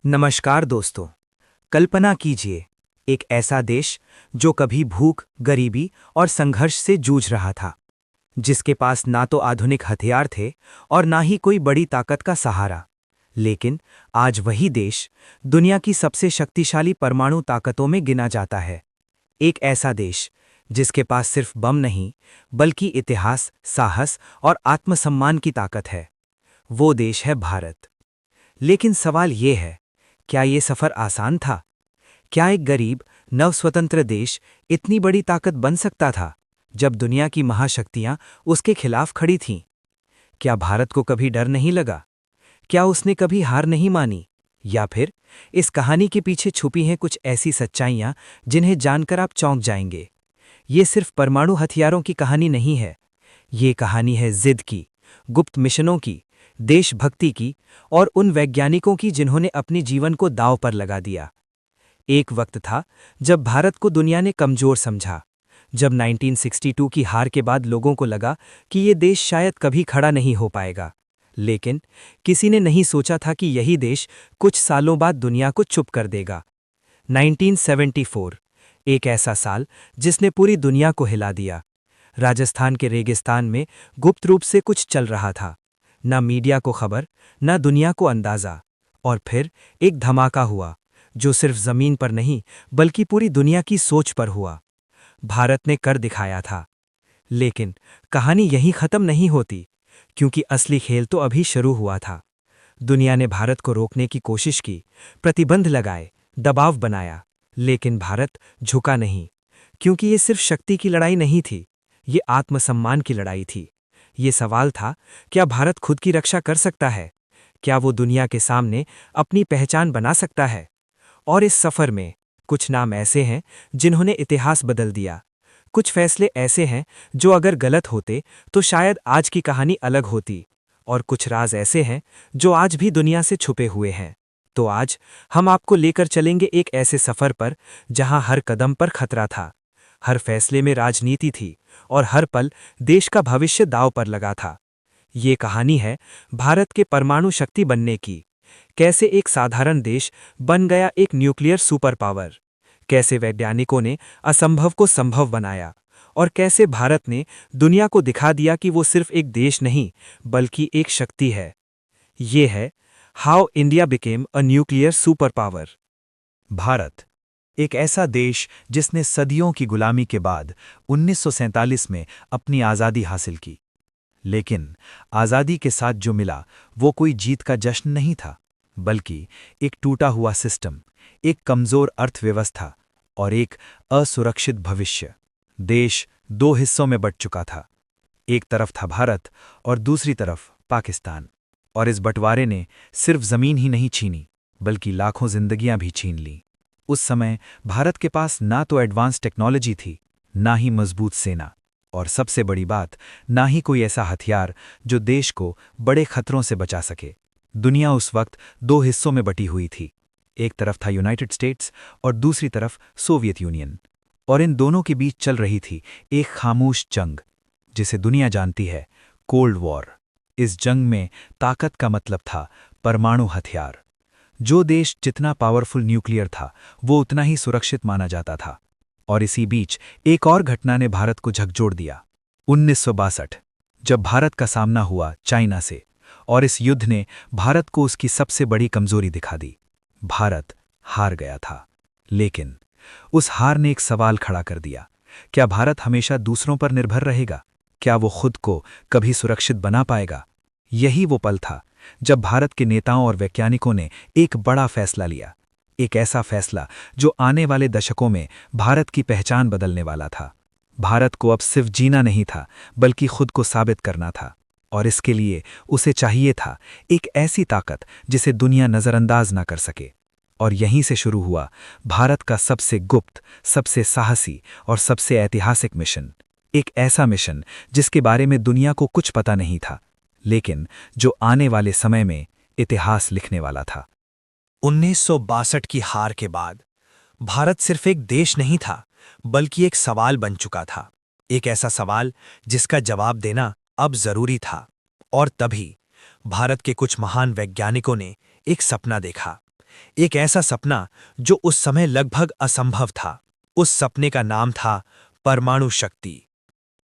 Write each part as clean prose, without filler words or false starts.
नमस्कार दोस्तों। कल्पना कीजिए, एक ऐसा देश जो कभी भूख, गरीबी और संघर्ष से जूझ रहा था, जिसके पास ना तो आधुनिक हथियार थे और ना ही कोई बड़ी ताकत का सहारा। लेकिन आज वही देश दुनिया की सबसे शक्तिशाली परमाणु ताकतों में गिना जाता है। एक ऐसा देश जिसके पास सिर्फ बम नहीं, बल्कि इतिहास, साहस और आत्मसम्मान की ताकत है। वो देश है भारत। लेकिन सवाल ये है, क्या ये सफर आसान था? क्या एक गरीब, नवस्वतंत्र देश इतनी बड़ी ताकत बन सकता था, जब दुनिया की महाशक्तियां उसके खिलाफ खड़ी थीं? क्या भारत को कभी डर नहीं लगा? क्या उसने कभी हार नहीं मानी? या फिर इस कहानी के पीछे छुपी हैं कुछ ऐसी सच्चाइयां जिन्हें जानकर आप चौंक जाएंगे? ये सिर्फ परमाणु हथियारों की कहानी नहीं है। ये कहानी है जिद की, गुप्त मिशनों की, देशभक्ति की और उन वैज्ञानिकों की जिन्होंने अपने जीवन को दांव पर लगा दिया। एक वक्त था जब भारत को दुनिया ने कमजोर समझा, जब 1962 की हार के बाद लोगों को लगा कि ये देश शायद कभी खड़ा नहीं हो पाएगा। लेकिन किसी ने नहीं सोचा था कि यही देश कुछ सालों बाद दुनिया को चुप कर देगा। 1974, एक ऐसा साल जिसने पूरी दुनिया को हिला दिया। राजस्थान के रेगिस्तान में गुप्त रूप से कुछ चल रहा था। ना मीडिया को खबर, ना दुनिया को अंदाजा। और फिर एक धमाका हुआ, जो सिर्फ जमीन पर नहीं बल्कि पूरी दुनिया की सोच पर हुआ। भारत ने कर दिखाया था। लेकिन कहानी यहीं खत्म नहीं होती, क्योंकि असली खेल तो अभी शुरू हुआ था। दुनिया ने भारत को रोकने की कोशिश की, प्रतिबंध लगाए, दबाव बनाया। लेकिन भारत झुका नहीं, क्योंकि ये सिर्फ शक्ति की लड़ाई नहीं थी, ये आत्मसम्मान की लड़ाई थी। ये सवाल था, क्या भारत खुद की रक्षा कर सकता है? क्या वो दुनिया के सामने अपनी पहचान बना सकता है? और इस सफर में कुछ नाम ऐसे हैं जिन्होंने इतिहास बदल दिया। कुछ फैसले ऐसे हैं जो अगर गलत होते तो शायद आज की कहानी अलग होती। और कुछ राज ऐसे हैं जो आज भी दुनिया से छुपे हुए हैं। तो आज हम आपको लेकर चलेंगे एक ऐसे सफर पर जहां हर कदम पर खतरा था, हर फैसले में राजनीति थी और हर पल देश का भविष्य दांव पर लगा था। ये कहानी है भारत के परमाणु शक्ति बनने की। कैसे एक साधारण देश बन गया एक न्यूक्लियर सुपर पावर। कैसे वैज्ञानिकों ने असंभव को संभव बनाया। और कैसे भारत ने दुनिया को दिखा दिया कि वो सिर्फ एक देश नहीं, बल्कि एक शक्ति है। ये है how India became a nuclear super power. Bharat, एक ऐसा देश जिसने सदियों की गुलामी के बाद 1947 में अपनी आज़ादी हासिल की। लेकिन आज़ादी के साथ जो मिला वो कोई जीत का जश्न नहीं था, बल्कि एक टूटा हुआ सिस्टम, एक कमज़ोर अर्थव्यवस्था और एक असुरक्षित भविष्य। देश दो हिस्सों में बंट चुका था। एक तरफ था भारत और दूसरी तरफ पाकिस्तान। और इस बंटवारे ने सिर्फ ज़मीन ही नहीं छीनी, बल्कि लाखों जिंदगियां भी छीन लीं। उस समय भारत के पास ना तो एडवांस टेक्नोलॉजी थी, ना ही मजबूत सेना, और सबसे बड़ी बात, ना ही कोई ऐसा हथियार जो देश को बड़े खतरों से बचा सके। दुनिया उस वक्त दो हिस्सों में बटी हुई थी। एक तरफ था यूनाइटेड स्टेट्स और दूसरी तरफ सोवियत यूनियन। और इन दोनों के बीच चल रही थी एक खामोश जंग, जिसे दुनिया जानती है कोल्ड वॉर। इस जंग में ताकत का मतलब था परमाणु हथियार। जो देश जितना पावरफुल न्यूक्लियर था, वो उतना ही सुरक्षित माना जाता था। और इसी बीच एक और घटना ने भारत को झकझोर दिया। 1962, जब भारत का सामना हुआ चाइना से, और इस युद्ध ने भारत को उसकी सबसे बड़ी कमजोरी दिखा दी। भारत हार गया था। लेकिन उस हार ने एक सवाल खड़ा कर दिया, क्या भारत हमेशा दूसरों पर निर्भर रहेगा? क्या वो खुद को कभी सुरक्षित बना पाएगा? यही वो पल था जब भारत के नेताओं और वैज्ञानिकों ने एक बड़ा फैसला लिया। एक ऐसा फैसला जो आने वाले दशकों में भारत की पहचान बदलने वाला था। भारत को अब सिर्फ जीना नहीं था, बल्कि खुद को साबित करना था। और इसके लिए उसे चाहिए था एक ऐसी ताकत जिसे दुनिया नजरअंदाज ना कर सके। और यहीं से शुरू हुआ भारत का सबसे गुप्त, सबसे साहसी और सबसे ऐतिहासिक मिशन। एक ऐसा मिशन जिसके बारे में दुनिया को कुछ पता नहीं था, लेकिन जो आने वाले समय में इतिहास लिखने वाला था। 1962 की हार के बाद भारत सिर्फ एक देश नहीं था, बल्कि एक सवाल बन चुका था। एक ऐसा सवाल जिसका जवाब देना अब जरूरी था। और तभी भारत के कुछ महान वैज्ञानिकों ने एक सपना देखा, एक ऐसा सपना जो उस समय लगभग असंभव था। उस सपने का नाम था परमाणु शक्ति।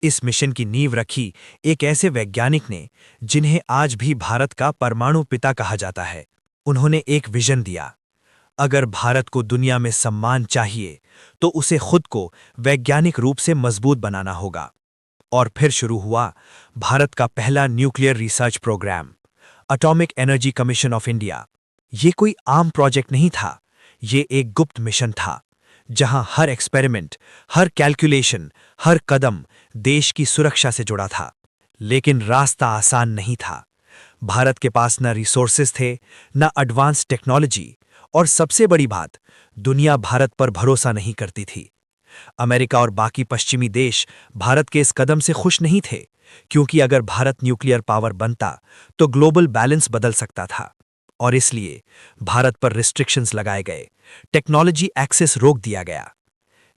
इस मिशन की नींव रखी एक ऐसे वैज्ञानिक ने जिन्हें आज भी भारत का परमाणु पिता कहा जाता है। उन्होंने एक विजन दिया, अगर भारत को दुनिया में सम्मान चाहिए तो उसे खुद को वैज्ञानिक रूप से मजबूत बनाना होगा। और फिर शुरू हुआ भारत का पहला nuclear research programme, atomic energy commission of India. ये कोई आम प्रोजेक्ट नहीं था, ये एक गुप्त मिशन था जहां हर एक्सपेरिमेंट, हर कैलकुलेशन, हर कदम देश की सुरक्षा से जुड़ा था। लेकिन रास्ता आसान नहीं था। भारत के पास न रिसोर्सेज थे, न एडवांस टेक्नोलॉजी, और सबसे बड़ी बात, दुनिया भारत पर भरोसा नहीं करती थी। अमेरिका और बाकी पश्चिमी देश भारत के इस कदम से खुश नहीं थे, क्योंकि अगर भारत न्यूक्लियर पावर बनता तो ग्लोबल बैलेंस बदल सकता था। और इसलिए भारत पर रिस्ट्रिक्शंस लगाए गए, टेक्नोलॉजी एक्सेस रोक दिया गया।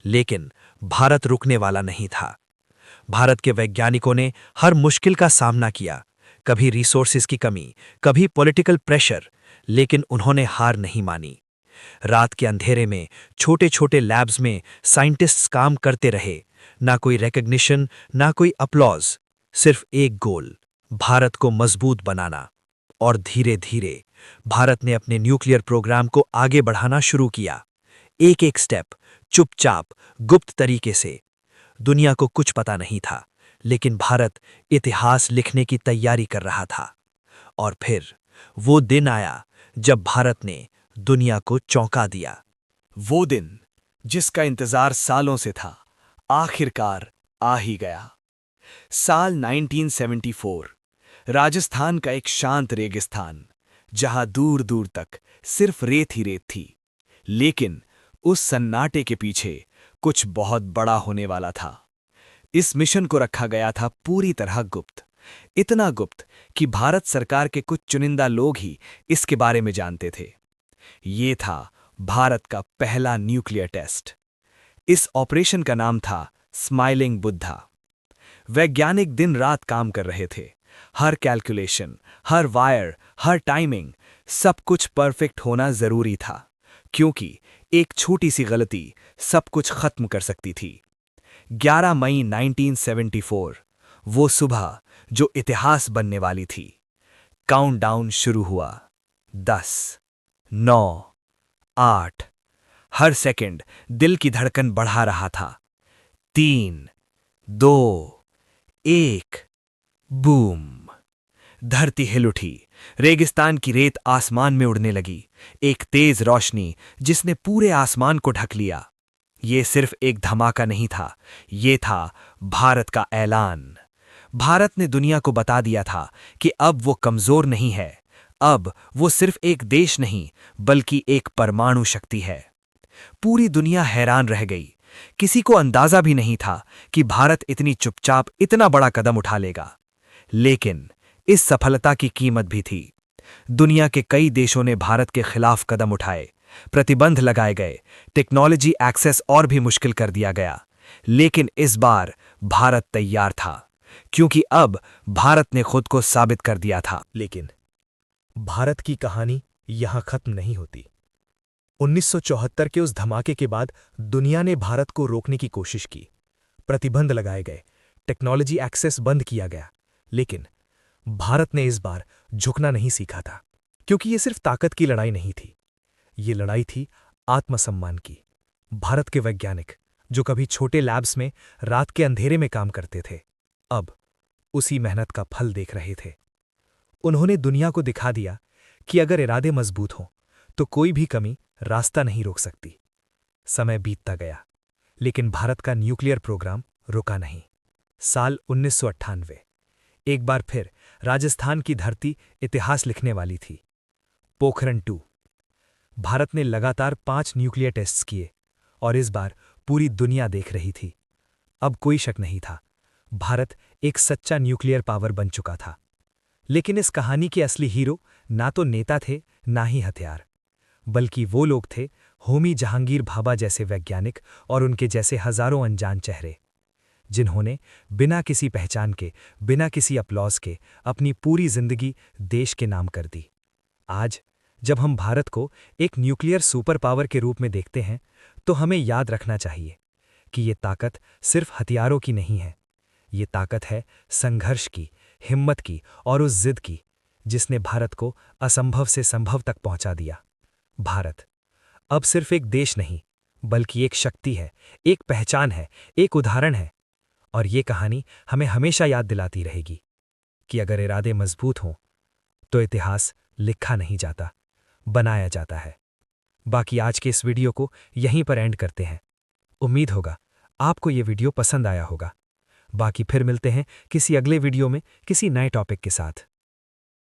लेकिन भारत रुकने वाला नहीं था। भारत के वैज्ञानिकों ने हर मुश्किल का सामना किया, कभी रिसोर्सेज की कमी, कभी पॉलिटिकल प्रेशर, लेकिन उन्होंने हार नहीं मानी। रात के अंधेरे में छोटे छोटे लैब्स में साइंटिस्ट्स काम करते रहे, ना कोई रिकग्निशन, ना कोई अपलॉज, सिर्फ एक गोल, भारत को मजबूत बनाना। और धीरे धीरे भारत ने अपने न्यूक्लियर प्रोग्राम को आगे बढ़ाना शुरू किया, एक एक स्टेप, चुपचाप, गुप्त तरीके से। दुनिया को कुछ पता नहीं था, लेकिन भारत इतिहास लिखने की तैयारी कर रहा था। और फिर वो दिन आया जब भारत ने दुनिया को चौंका दिया। वो दिन जिसका इंतजार सालों से था, आखिरकार आ ही गया। साल 1974, राजस्थान का एक शांत रेगिस्तान, जहां दूर दूर तक सिर्फ रेत ही रेत थी। लेकिन उस सन्नाटे के पीछे कुछ बहुत बड़ा होने वाला था। इस मिशन को रखा गया था पूरी तरह गुप्त, इतना गुप्त कि भारत सरकार के कुछ चुनिंदा लोग ही इसके बारे में जानते थे। ये था भारत का पहला न्यूक्लियर टेस्ट। इस ऑपरेशन का नाम था स्माइलिंग बुद्धा। वैज्ञानिक दिन रात काम कर रहे थे। हर कैलकुलेशन, हर वायर, हर टाइमिंग, सब कुछ परफेक्ट होना जरूरी था, क्योंकि एक छोटी सी गलती सब कुछ खत्म कर सकती थी। 11 मई 1974, वो सुबह जो इतिहास बनने वाली थी। काउंटडाउन शुरू हुआ। 10, 9, 8। हर सेकंड दिल की धड़कन बढ़ा रहा था। 3, 2, 1। बूम! धरती हिल उठी। रेगिस्तान की रेत आसमान में उड़ने लगी, एक तेज रोशनी जिसने पूरे आसमान को ढक लिया। ये सिर्फ एक धमाका नहीं था, ये था भारत का ऐलान। भारत ने दुनिया को बता दिया था कि अब वो कमजोर नहीं है, अब वो सिर्फ एक देश नहीं बल्कि एक परमाणु शक्ति है। पूरी दुनिया हैरान रह गई। किसी को अंदाजा भी नहीं था कि भारत इतनी चुपचाप इतना बड़ा कदम उठा लेगा। लेकिन इस सफलता की कीमत भी थी। दुनिया के कई देशों ने भारत के खिलाफ कदम उठाए, प्रतिबंध लगाए गए, टेक्नोलॉजी एक्सेस और भी मुश्किल कर दिया गया। लेकिन इस बार भारत तैयार था, क्योंकि अब भारत ने खुद को साबित कर दिया था। लेकिन भारत की कहानी यहां खत्म नहीं होती। 1974 के उस धमाके के बाद दुनिया ने भारत को रोकने की कोशिश की, प्रतिबंध लगाए गए, टेक्नोलॉजी एक्सेस बंद किया गया। लेकिन भारत ने इस बार झुकना नहीं सीखा था, क्योंकि ये सिर्फ ताकत की लड़ाई नहीं थी, ये लड़ाई थी आत्मसम्मान की। भारत के वैज्ञानिक जो कभी छोटे लैब्स में रात के अंधेरे में काम करते थे, अब उसी मेहनत का फल देख रहे थे। उन्होंने दुनिया को दिखा दिया कि अगर इरादे मजबूत हों तो कोई भी कमी रास्ता नहीं रोक सकती। समय बीतता गया, लेकिन भारत का न्यूक्लियर प्रोग्राम रुका नहीं। साल 1998, एक बार फिर राजस्थान की धरती इतिहास लिखने वाली थी। पोखरण 2। भारत ने लगातार 5 न्यूक्लियर टेस्ट्स किए, और इस बार पूरी दुनिया देख रही थी। अब कोई शक नहीं था, भारत एक सच्चा न्यूक्लियर पावर बन चुका था। लेकिन इस कहानी के असली हीरो ना तो नेता थे, ना ही हथियार, बल्कि वो लोग थे होमी जहांगीर भाभा जैसे वैज्ञानिक और उनके जैसे हजारों अनजान चेहरे, जिन्होंने बिना किसी पहचान के, बिना किसी अपलॉज के अपनी पूरी जिंदगी देश के नाम कर दी। आज जब हम भारत को एक न्यूक्लियर सुपर पावर के रूप में देखते हैं तो हमें याद रखना चाहिए कि ये ताकत सिर्फ हथियारों की नहीं है। ये ताकत है संघर्ष की, हिम्मत की और उस जिद की जिसने भारत को असंभव से संभव तक पहुंचा दिया। भारत अब सिर्फ एक देश नहीं बल्कि एक शक्ति है, एक पहचान है, एक उदाहरण है। और ये कहानी हमें हमेशा याद दिलाती रहेगी कि अगर इरादे मजबूत हों तो इतिहास लिखा नहीं जाता, बनाया जाता है। बाकी आज के इस वीडियो को यहीं पर एंड करते हैं। उम्मीद होगा आपको ये वीडियो पसंद आया होगा। बाकी फिर मिलते हैं किसी अगले वीडियो में किसी नए टॉपिक के साथ।